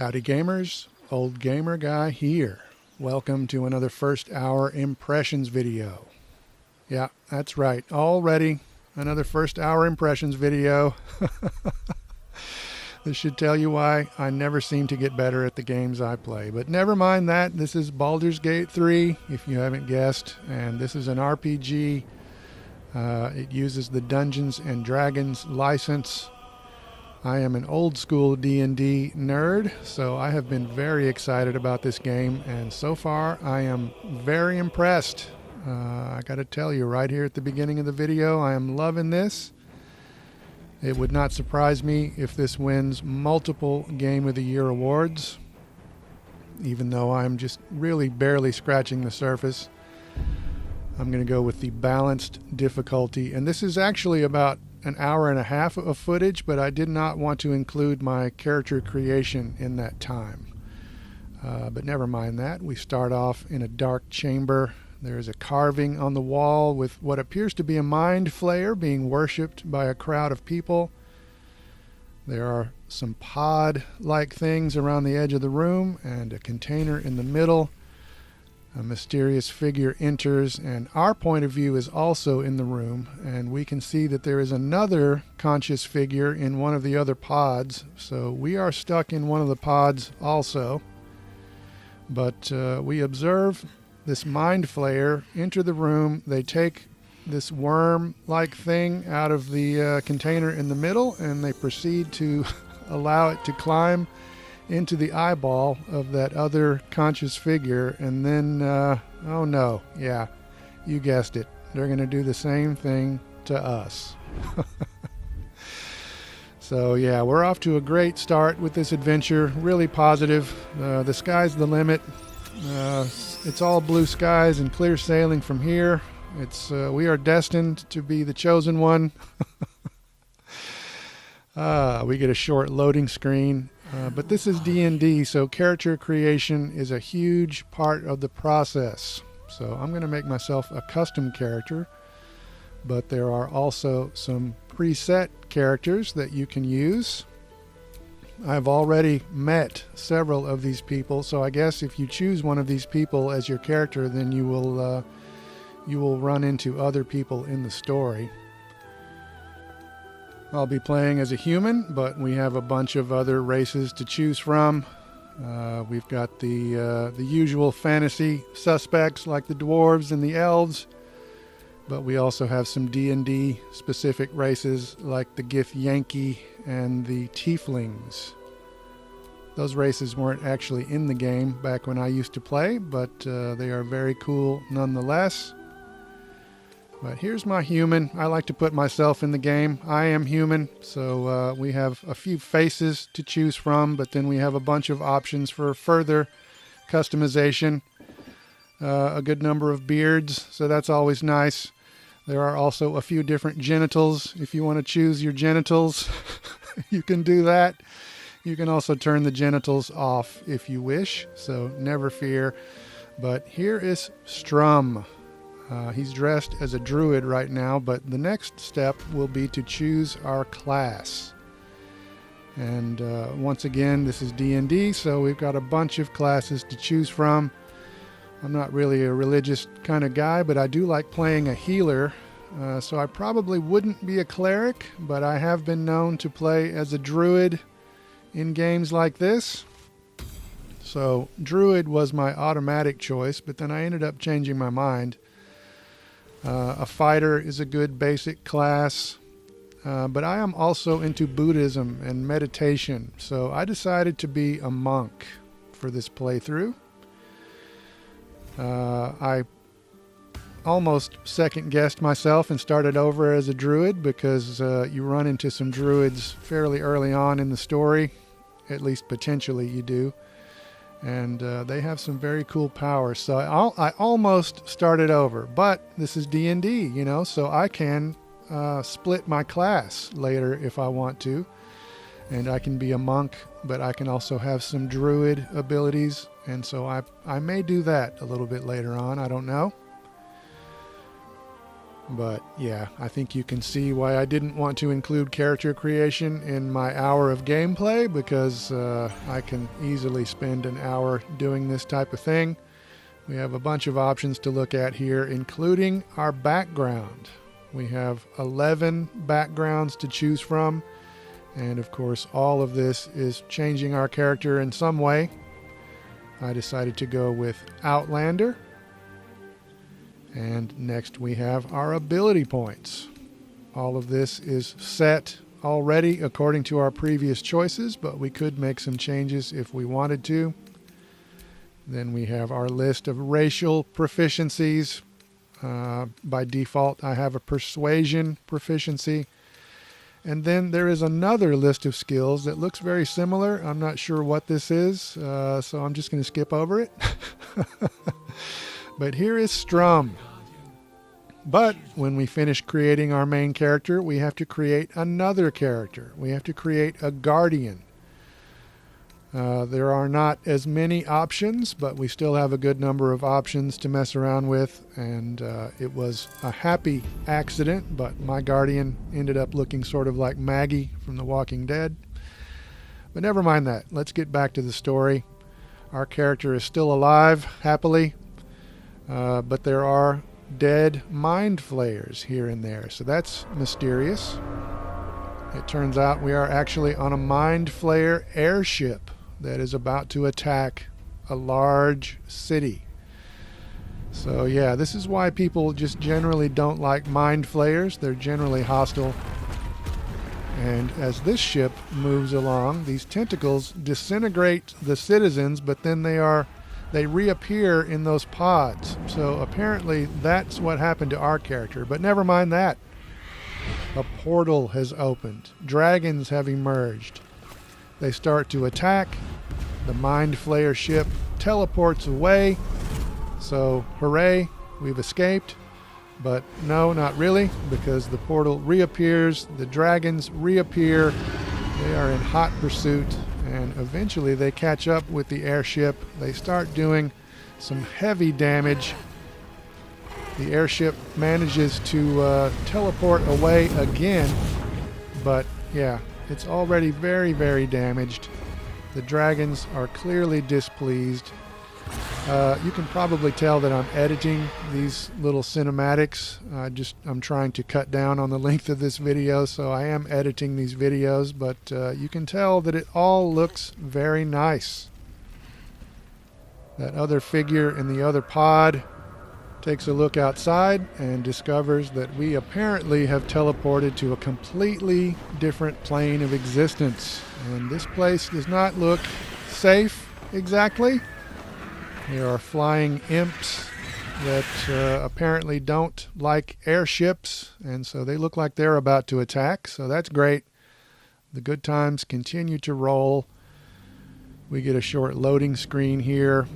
Howdy gamers, Old Gamer Guy here. Welcome to another first hour impressions video. Yeah, that's right, already another first hour impressions video. This should tell you why I never seem to get better at the games I play. But never mind that, this is Baldur's Gate 3, if you haven't guessed, and this is an RPG. It uses the Dungeons and Dragons license. I am an old school D&D nerd, so I have been very excited about this game, and so far I am very impressed. I gotta tell you right here at the beginning of the video, I am loving this. It would not surprise me if this wins multiple Game of the Year awards, even though I'm just really barely scratching the surface. I'm gonna go with the balanced difficulty, and this is actually about an hour and a half of footage, but I did not want to include my character creation in that time. But never mind that. We start off in a dark chamber. There is a carving on the wall with what appears to be a mind flayer being worshipped by a crowd of people. There are some pod-like things around the edge of the room and a container in the middle. A mysterious figure enters, and our point of view is also in the room, and we can see that there is another conscious figure in one of the other pods, so we are stuck in one of the pods also. But we observe this mind flayer enter the room. They take this worm-like thing out of the container in the middle, and they proceed to allow it to climb into the eyeball of that other conscious figure, and then oh no, yeah, you guessed it, they're going to do the same thing to us. So yeah, we're off to a great start with this adventure, really positive. The sky's the limit. It's all blue skies and clear sailing from here. We are destined to be the chosen one. We get a short loading screen. But this is D&D, so character creation is a huge part of the process. So I'm going to make myself a custom character, but there are also some preset characters that you can use. I've already met several of these people, so I guess if you choose one of these people as your character, then you will run into other people in the story. I'll be playing as a human, but we have a bunch of other races to choose from. We've got the usual fantasy suspects like the dwarves and the elves, but we also have some D&D specific races like the Githyanki and the tieflings. Those races weren't actually in the game back when I used to play, but they are very cool nonetheless. But here's my human. I like to put myself in the game. I am human, so we have a few faces to choose from, but then we have a bunch of options for further customization. A good number of beards, so that's always nice. There are also a few different genitals. If you want to choose your genitals, you can do that. You can also turn the genitals off if you wish, so never fear. But here is Strum. He's dressed as a druid right now, but the next step will be to choose our class. And once again, this is D&D, so we've got a bunch of classes to choose from. I'm not really a religious kind of guy, but I do like playing a healer, so I probably wouldn't be a cleric, but I have been known to play as a druid in games like this. So druid was my automatic choice, but then I ended up changing my mind. A fighter is a good basic class, but I am also into Buddhism and meditation, so I decided to be a monk for this playthrough. I almost second-guessed myself and started over as a druid because you run into some druids fairly early on in the story, at least potentially you do. And they have some very cool powers. So I almost started over, but this is D&D, you know, so I can split my class later if I want to. And I can be a monk, but I can also have some druid abilities. And so I may do that a little bit later on. I don't know. But yeah, I think you can see why I didn't want to include character creation in my hour of gameplay, because I can easily spend an hour doing this type of thing. We have a bunch of options to look at here, including our background. We have 11 backgrounds to choose from, and of course all of this is changing our character in some way. I decided to go with Outlander. And next we have our ability points. All of this is set already according to our previous choices, but we could make some changes if we wanted to. Then we have our list of racial proficiencies. By default, I have a persuasion proficiency. And then there is another list of skills that looks very similar. I'm not sure what this is, so I'm just going to skip over it. But here is Strum. But when we finish creating our main character, we have to create another character. We have to create a guardian. There are not as many options, but we still have a good number of options to mess around with. And it was a happy accident, but my guardian ended up looking sort of like Maggie from The Walking Dead. But never mind that. Let's get back to the story. Our character is still alive, happily. But there are dead mind flayers here and there, so that's mysterious. It turns out we are actually on a mind flayer airship that is about to attack a large city. So yeah, this is why people just generally don't like mind flayers. They're generally hostile. And as this ship moves along, these tentacles disintegrate the citizens, but then they reappear in those pods. So apparently that's what happened to our character. But never mind that. A portal has opened. Dragons have emerged. They start to attack. The Mind Flayer ship teleports away. So hooray, we've escaped. But no, not really, because the portal reappears. The dragons reappear. They are in hot pursuit. And eventually they catch up with the airship. They start doing some heavy damage. The airship manages to teleport away again. But yeah, it's already very, very damaged. The dragons are clearly displeased. You can probably tell that I'm editing these little cinematics. I'm trying to cut down on the length of this video, so I am editing these videos, but you can tell that it all looks very nice. That other figure in the other pod takes a look outside and discovers that we apparently have teleported to a completely different plane of existence. And this place does not look safe exactly. There are flying imps that apparently don't like airships, and so they look like they're about to attack, so that's great. The good times continue to roll. We get a short loading screen here.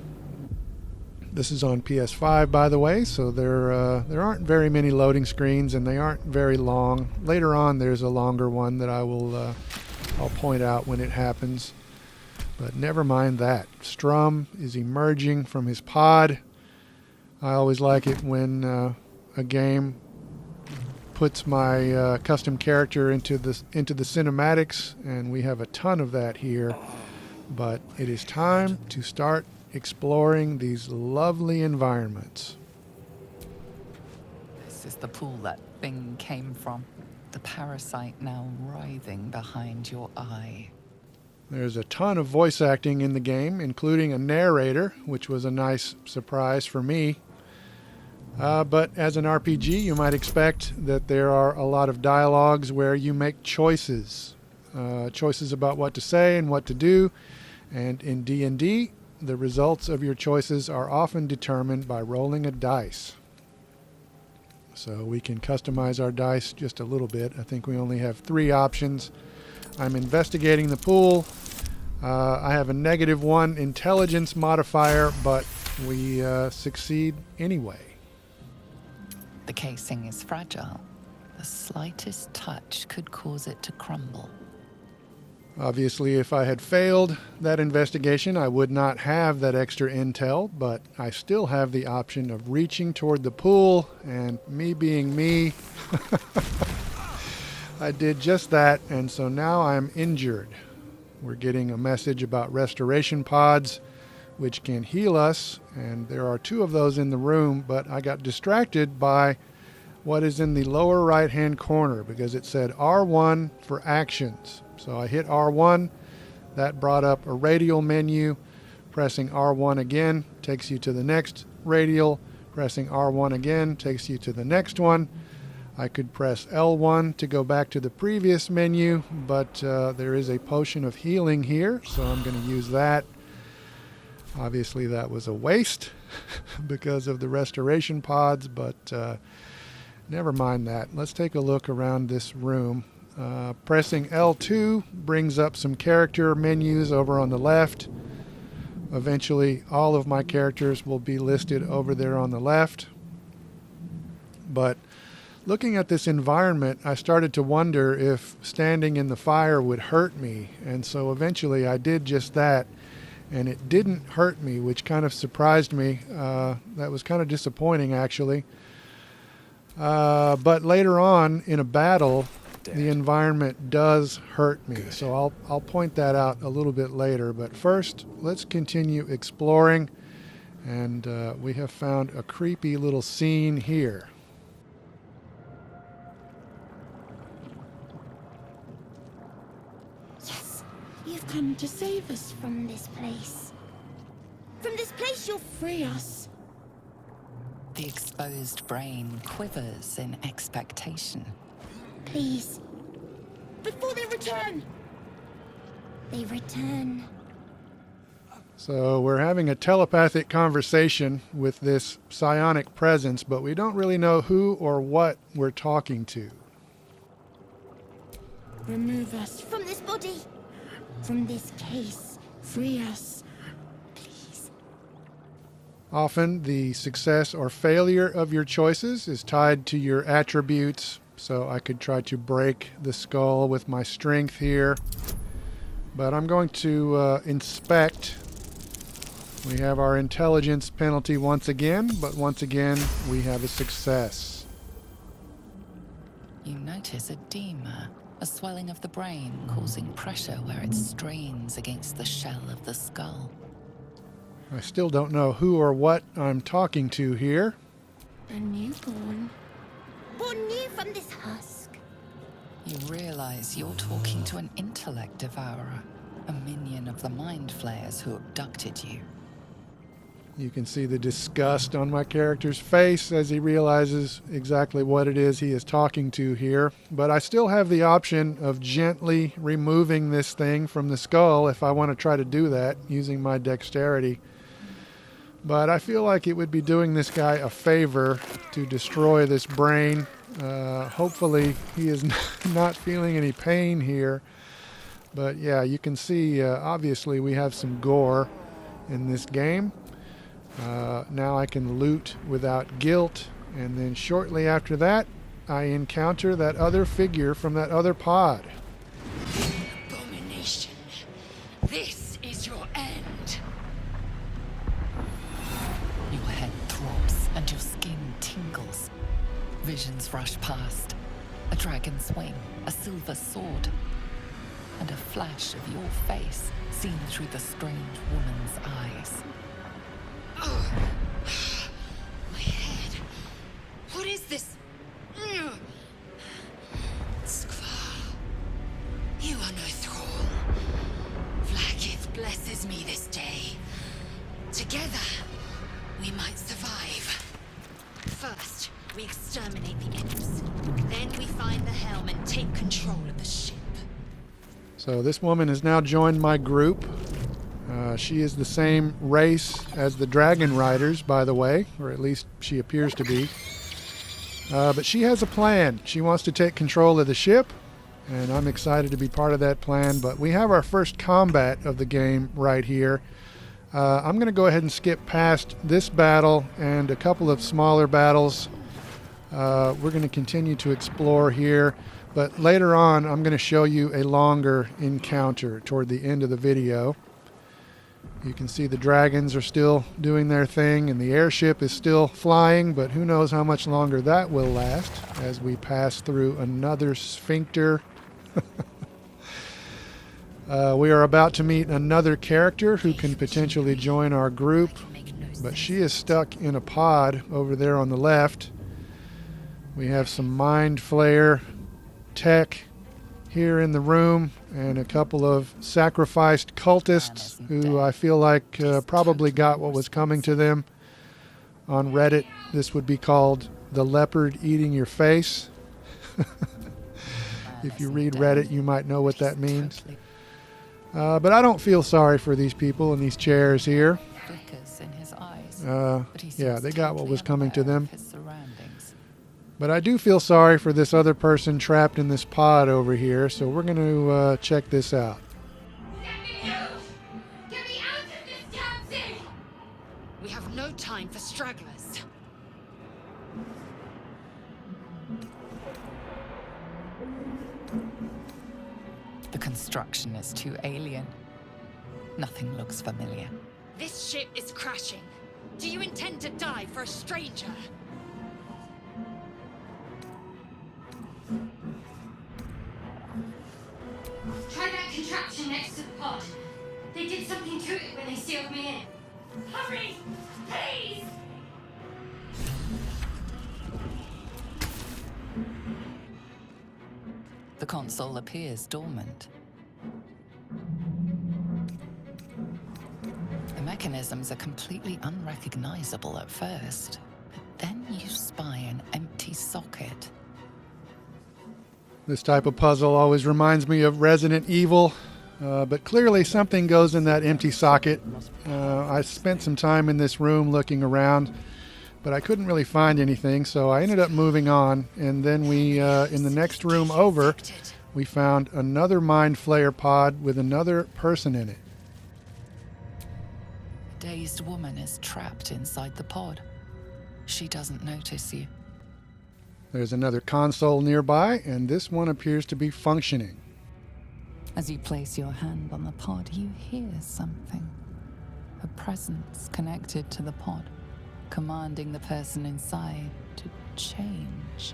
This is on PS5, by the way, so there aren't very many loading screens, and they aren't very long. Later on, there's a longer one that I'll point out when it happens. But never mind that. Strum is emerging from his pod. I always like it when a game puts my custom character into the cinematics, and we have a ton of that here. But it is time to start exploring these lovely environments. This is the pool that thing came from. The parasite now writhing behind your eye. There's a ton of voice acting in the game, including a narrator, which was a nice surprise for me. But as an RPG, you might expect that there are a lot of dialogues where you make choices. Choices about what to say and what to do. And in D&D, the results of your choices are often determined by rolling a dice. So we can customize our dice just a little bit. I think we only have 3 options. I'm investigating the pool. I have a -1 intelligence modifier, but we succeed anyway. The casing is fragile. The slightest touch could cause it to crumble. Obviously, if I had failed that investigation, I would not have that extra intel, but I still have the option of reaching toward the pool, and me being me, I did just that, and so now I'm injured. We're getting a message about restoration pods, which can heal us, and there are 2 of those in the room, but I got distracted by what is in the lower right-hand corner because it said R1 for actions. So I hit R1, that brought up a radial menu. Pressing R1 again takes you to the next radial. Pressing R1 again takes you to the next one. I could press L1 to go back to the previous menu, but there is a potion of healing here, so I'm going to use that. Obviously that was a waste because of the restoration pods, but never mind that. Let's take a look around this room. Pressing L2 brings up some character menus over on the left. Eventually all of my characters will be listed over there on the left. But looking at this environment, I started to wonder if standing in the fire would hurt me, and so eventually I did just that, and it didn't hurt me, which kind of surprised me. That was kind of disappointing, actually. But later on in a battle, the environment does hurt me. So I'll point that out a little bit later. But first, let's continue exploring. And we have found a creepy little scene here. Yes, you've come to save us from this place. From this place you'll free us. The exposed brain quivers in expectation. Please. Before they return. They return. So we're having a telepathic conversation with this psionic presence, but we don't really know who or what we're talking to. Remove us from this body. From this case. Free us. Please. Often the success or failure of your choices is tied to your attributes. So I could try to break the skull with my strength here. But I'm going to inspect. We have our intelligence penalty once again, but once again we have a success. You notice edema, a swelling of the brain causing pressure where it strains against the shell of the skull. I still don't know who or what I'm talking to here. A newborn. Born new from this husk. You realize you're talking to an intellect devourer, a minion of the mind flayers who abducted you. You can see the disgust on my character's face as he realizes exactly what it is he is talking to here. But I still have the option of gently removing this thing from the skull if I want to try to do that using my dexterity. But I feel like it would be doing this guy a favor to destroy this brain. Hopefully he is not feeling any pain here. But yeah, you can see obviously we have some gore in this game. Now I can loot without guilt, and then shortly after that I encounter that other figure from that other pod. Abomination. This is your end. Your head throbs and your skin tingles. Visions rush past. A dragon's wing, a silver sword, and a flash of your face seen through the strange woman's eyes. My head. What is this? Skvar. You are no thrall. Vlaakith blesses me this day. Together, we might survive. First, we exterminate the imps. Then we find the helm and take control of the ship. So this woman has now joined my group. She is the same race as the Dragon Riders, by the way, or at least she appears to be. But she has a plan. She wants to take control of the ship, and I'm excited to be part of that plan. But we have our first combat of the game right here. I'm going to go ahead and skip past this battle and a couple of smaller battles. We're going to continue to explore here. But later on, I'm going to show you a longer encounter toward the end of the video. You can see the dragons are still doing their thing, and the airship is still flying, but who knows how much longer that will last as we pass through another sphincter. We are about to meet another character who can potentially join our group, but she is stuck in a pod over there on the left. We have some mind flayer tech here in the room and a couple of sacrificed cultists who I feel like probably got what was coming to them. On Reddit, this would be called the leopard eating your face. If you read Reddit, you might know what that means. But I don't feel sorry for these people in these chairs here. Yeah, they got what was coming to them. But I do feel sorry for this other person trapped in this pod over here, so we're going to check this out. Let me out! Get me out of this damn thing! We have no time for stragglers. The construction is too alien. Nothing looks familiar. This ship is crashing. Do you intend to die for a stranger? Try that contraption next to the pod. They did something to it when they sealed me in. Hurry! Please! The console appears dormant. The mechanisms are completely unrecognizable at first, but then you spy an empty socket. This type of puzzle always reminds me of Resident Evil, but clearly something goes in that empty socket. I spent some time in this room looking around, but I couldn't really find anything, so I ended up moving on. And then we, in the next room over, we found another mind flayer pod with another person in it. A dazed woman is trapped inside the pod. She doesn't notice you. There's another console nearby, and this one appears to be functioning. As you place your hand on the pod, you hear something. A presence connected to the pod, commanding the person inside to change.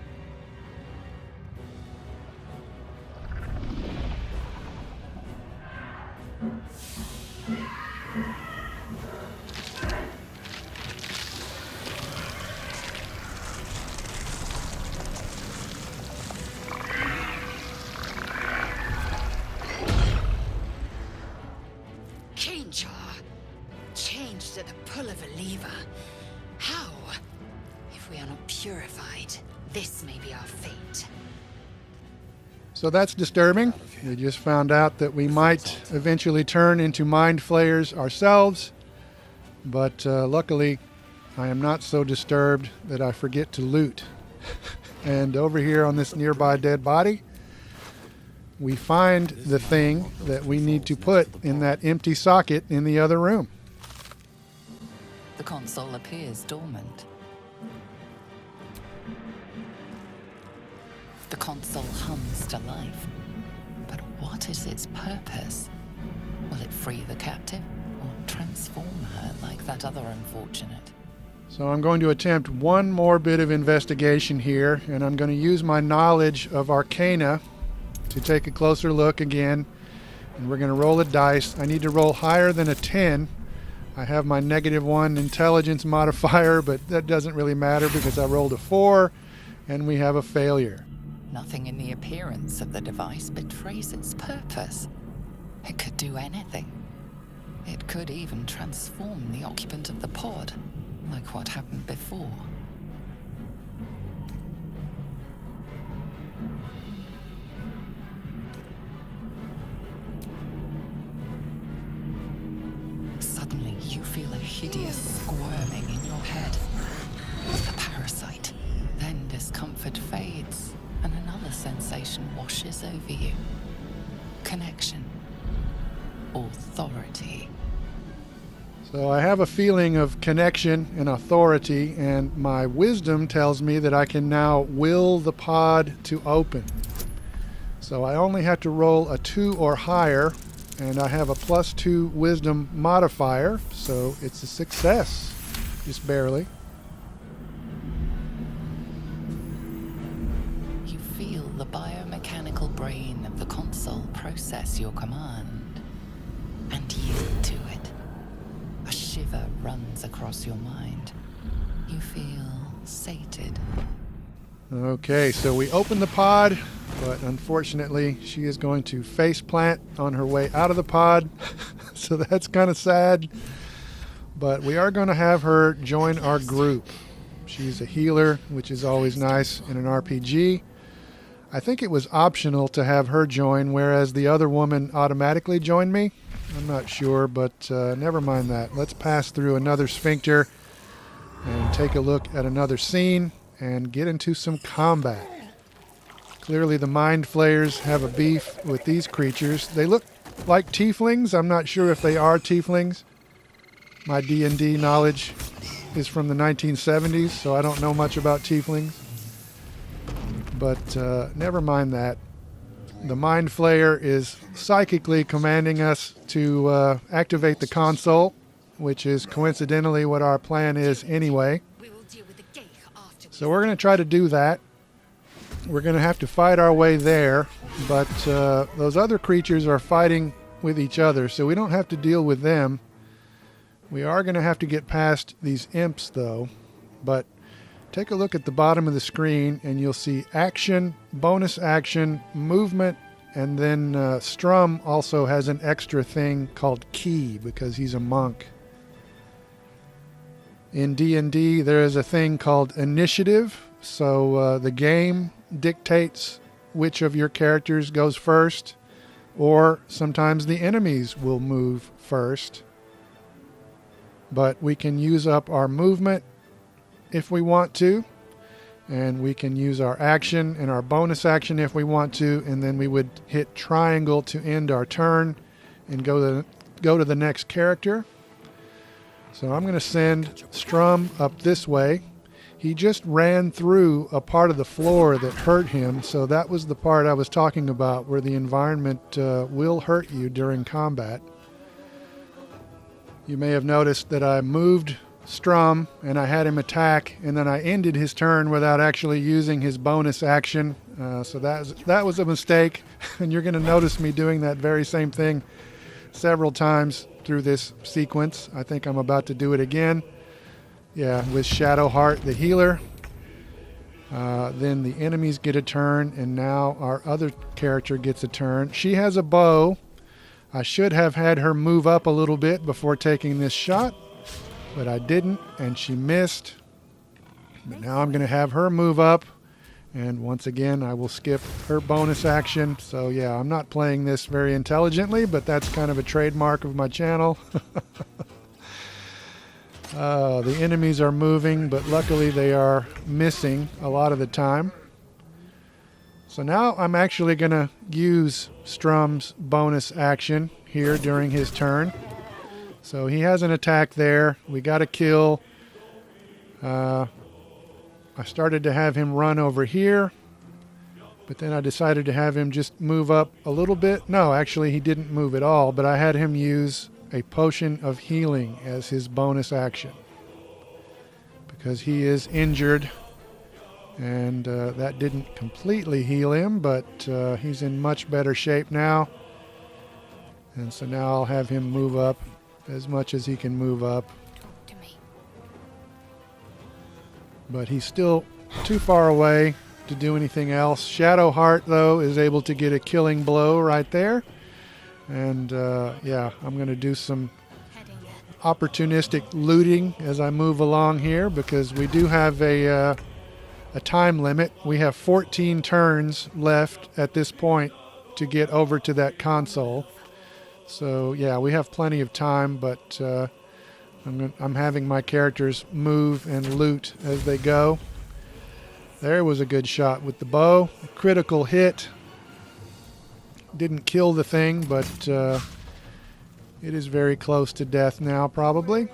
Changed at the pull of a lever. How? If we are not purified, this may be our fate. So that's disturbing. We just found out that we might eventually turn into mind flayers ourselves, but luckily I am not so disturbed that I forget to loot. And over here on this nearby dead body, we find the thing that we need to put in that empty socket in the other room. The console appears dormant. The console hums to life. But what is its purpose? Will it free the captive or transform her like that other unfortunate? So I'm going to attempt one more bit of investigation here, and I'm going to use my knowledge of Arcana to take a closer look again. And we're going to roll a dice. I need to roll higher than a 10. I have my -1 intelligence modifier, but that doesn't really matter because I rolled a 4 and we have a failure. Nothing in the appearance of the device betrays its purpose. It could do anything. It could even transform the occupant of the pod, like what happened before. Suddenly, you feel a hideous squirming in your head. The parasite. Then discomfort fades, and another sensation washes over you. Connection. Authority. So I have a feeling of connection and authority, and my wisdom tells me that I can now will the pod to open. So I only have to roll a 2 or higher, and I have a +2 wisdom modifier, so it's a success, just barely. You feel the biomechanical brain of the console process your command and yield to it. A shiver runs across your mind. You feel sated. Okay, so we open the pod, but unfortunately she is going to face plant on her way out of the pod. So that's kind of sad. But we are going to have her join our group. She's a healer, which is always nice in an RPG. I think it was optional to have her join, whereas the other woman automatically joined me. I'm not sure, but never mind that. Let's pass through another sphincter and take a look at another scene and get into some combat. Clearly the Mind Flayers have a beef with these creatures. They look like tieflings. I'm not sure if they are tieflings. My D&D knowledge is from the 1970s, so I don't know much about tieflings. But never mind that. The Mind Flayer is psychically commanding us to activate the console, which is coincidentally what our plan is anyway. So we're going to try to do that. We're going to have to fight our way there, but those other creatures are fighting with each other, so we don't have to deal with them. We are going to have to get past these imps, though. But take a look at the bottom of the screen, and you'll see action, bonus action, movement, and then Strum also has an extra thing called key because he's a monk. In D&D, there is a thing called initiative, so the game dictates which of your characters goes first, or sometimes the enemies will move first. But we can use up our movement if we want to, and we can use our action and our bonus action if we want to, and then we would hit triangle to end our turn and go to the next character. So I'm going to send Strum up this way. He just ran through a part of the floor that hurt him, so that was the part I was talking about, where the environment will hurt you during combat. You may have noticed that I moved Strum and I had him attack, and then I ended his turn without actually using his bonus action. So that was a mistake, and you're going to notice me doing that very same thing several times through this sequence. I think I'm about to do it again. Yeah, with Shadowheart, the healer. Then the enemies get a turn, and now our other character gets a turn. She has a bow. I should have had her move up a little bit before taking this shot, but I didn't, and she missed. But now I'm going to have her move up, and once again I will skip her bonus action. So yeah, I'm not playing this very intelligently, but that's kind of a trademark of my channel. The enemies are moving, but luckily they are missing a lot of the time. So now I'm actually going to use Strum's bonus action here during his turn. So he has an attack there. We got a kill. I started to have him run over here, but then I decided to have him just move up a little bit. No, actually he didn't move at all, but I had him use a potion of healing as his bonus action because he is injured, and that didn't completely heal him, but he's in much better shape now. And so now I'll have him move up as much as he can move up. But he's still too far away to do anything else. Shadowheart, though, is able to get a killing blow right there. And yeah, I'm going to do some opportunistic looting as I move along here, because we do have a time limit. We have 14 turns left at this point to get over to that console. So yeah, we have plenty of time, but I'm having my characters move and loot as they go. There was a good shot with the bow. A critical hit. Didn't kill the thing, but it is very close to death now, probably.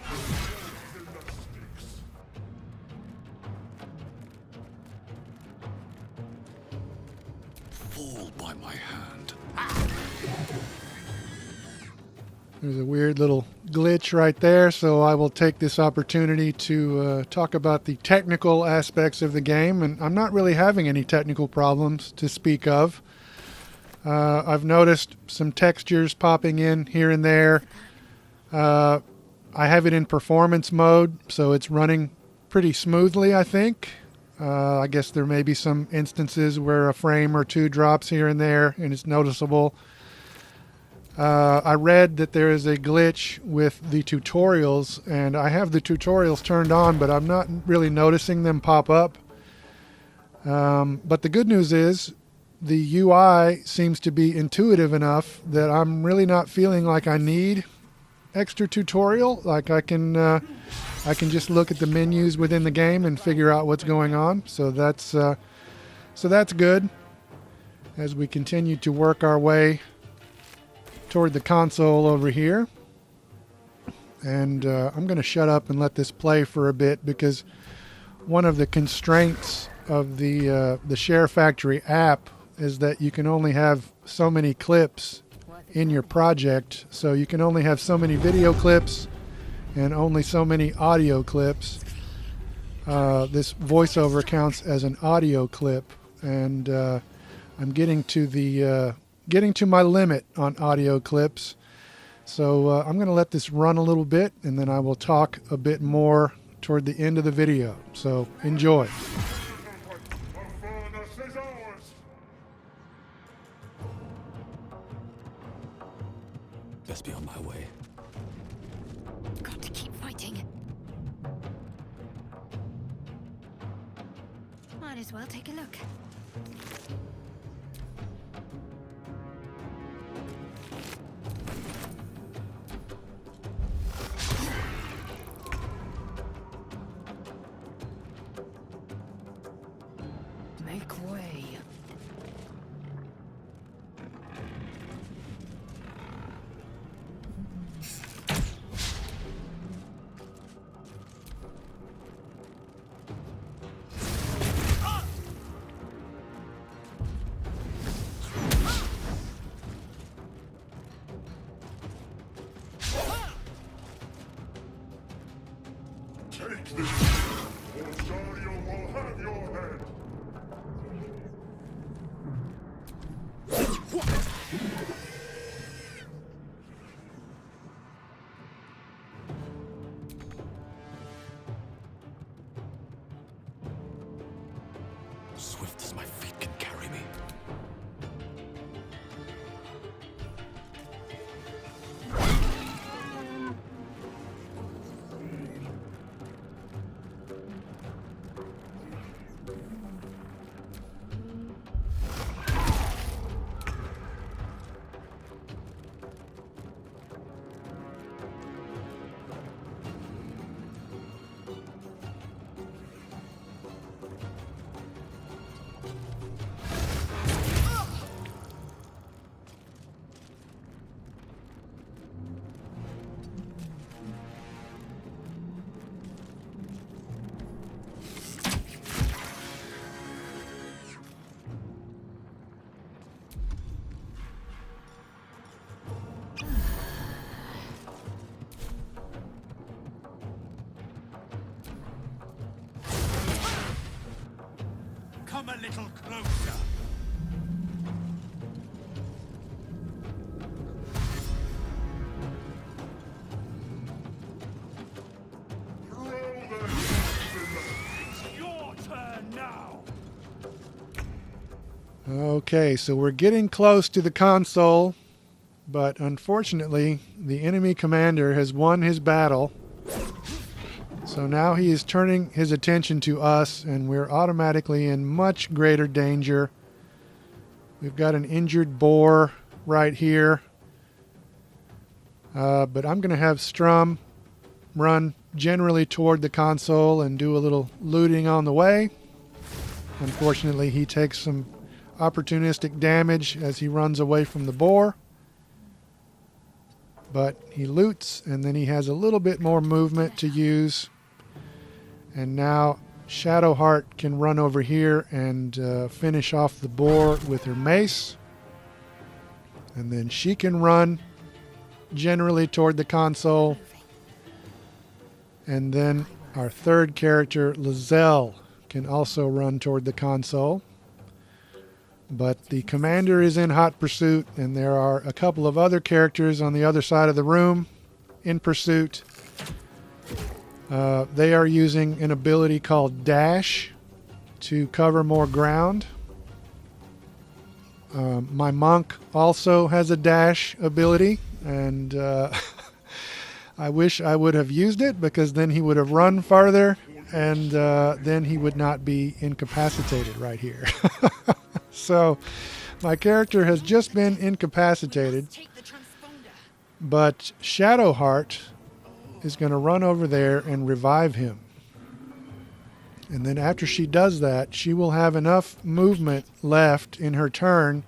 all by my hand. There's a weird little glitch right there, so I will take this opportunity to talk about the technical aspects of the game, and I'm not really having any technical problems to speak of. I've noticed some textures popping in here and there. I have it in performance mode, so it's running pretty smoothly, I think. I guess there may be some instances where a frame or two drops here and there, and it's noticeable. I read that there is a glitch with the tutorials, and I have the tutorials turned on, but I'm not really noticing them pop up. But the good news is the UI seems to be intuitive enough that I'm really not feeling like I need extra tutorial. Like I can just look at the menus within the game and figure out what's going on. So that's good as we continue to work our way toward the console over here. And I'm going to shut up and let this play for a bit, because one of the constraints of the Share Factory app is that you can only have so many clips in your project. So you can only have so many video clips and only so many audio clips. This voiceover counts as an audio clip, and I'm getting to my limit on audio clips. So I'm going to let this run a little bit, and then I will talk a bit more toward the end of the video. So enjoy. Best be on my way. Got to keep fighting. Might as well take a look. Make way. Take this, or Dario will have your head. Swift as my feet can carry me. Come a little closer. It's your turn now. Okay, so we're getting close to the console, but unfortunately the enemy commander has won his battle. So now he is turning his attention to us, and we're automatically in much greater danger. We've got an injured boar right here. But I'm going to have Strum run generally toward the console and do a little looting on the way. Unfortunately, he takes some opportunistic damage as he runs away from the boar. But he loots, and then he has a little bit more movement to use. And now Shadowheart can run over here and finish off the boar with her mace. And then she can run generally toward the console. And then our third character, Lizelle, can also run toward the console. But the commander is in hot pursuit, and there are a couple of other characters on the other side of the room in pursuit. They are using an ability called Dash to cover more ground. My monk also has a Dash ability, and I wish I would have used it, because then he would have run farther, and then he would not be incapacitated right here. So my character has just been incapacitated, but Shadowheart is going to run over there and revive him. And then after she does that, she will have enough movement left in her turn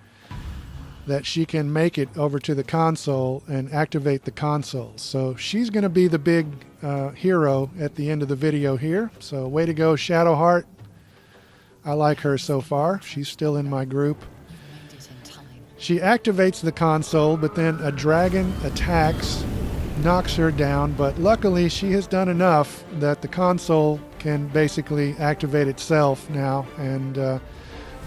that she can make it over to the console and activate the console. So she's going to be the big hero at the end of the video here. So way to go, Shadowheart. I like her so far. She's still in my group. She activates the console, but then a dragon attacks, knocks her down, but luckily she has done enough that the console can basically activate itself now, and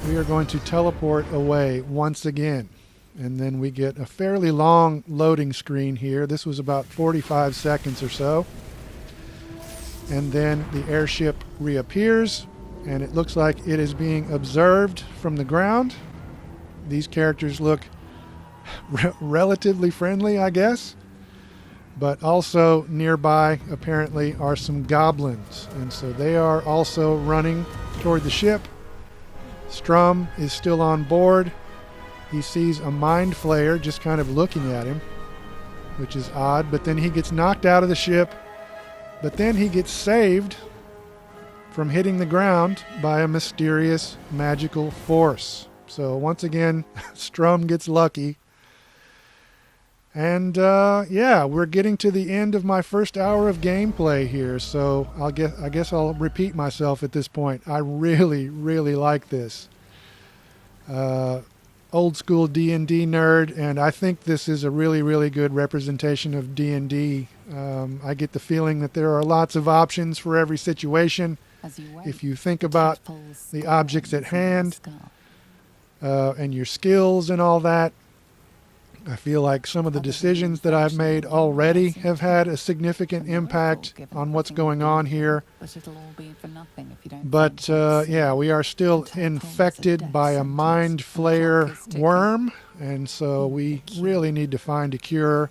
we are going to teleport away once again. And then we get a fairly long loading screen here. This was about 45 seconds or so. And then the airship reappears, and it looks like it is being observed from the ground. These characters look relatively friendly, I guess. But also nearby, apparently, are some goblins. And so they are also running toward the ship. Strum is still on board. He sees a mind flayer just kind of looking at him, which is odd. But then he gets knocked out of the ship. But then he gets saved from hitting the ground by a mysterious magical force. So once again, Strum gets lucky. And yeah, we're getting to the end of my first hour of gameplay here. So I guess I'll repeat myself at this point. I really, really like this. Old school D&D nerd, and I think this is a really, really good representation of D&D. I get the feeling that there are lots of options for every situation. If you think about the objects at hand and your skills and all that, I feel like some of the decisions that I've made already have had a significant impact on what's going on here. But yeah, we are still infected by a mind flayer worm, and so we really need to find a cure.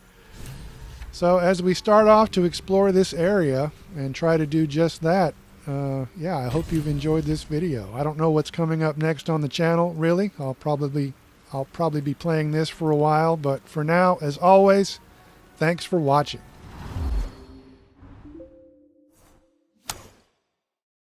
So as we start off to explore this area and try to do just that, yeah, I hope you've enjoyed this video. I don't know what's coming up next on the channel, really. I'll probably be playing this for a while, but for now, as always, thanks for watching.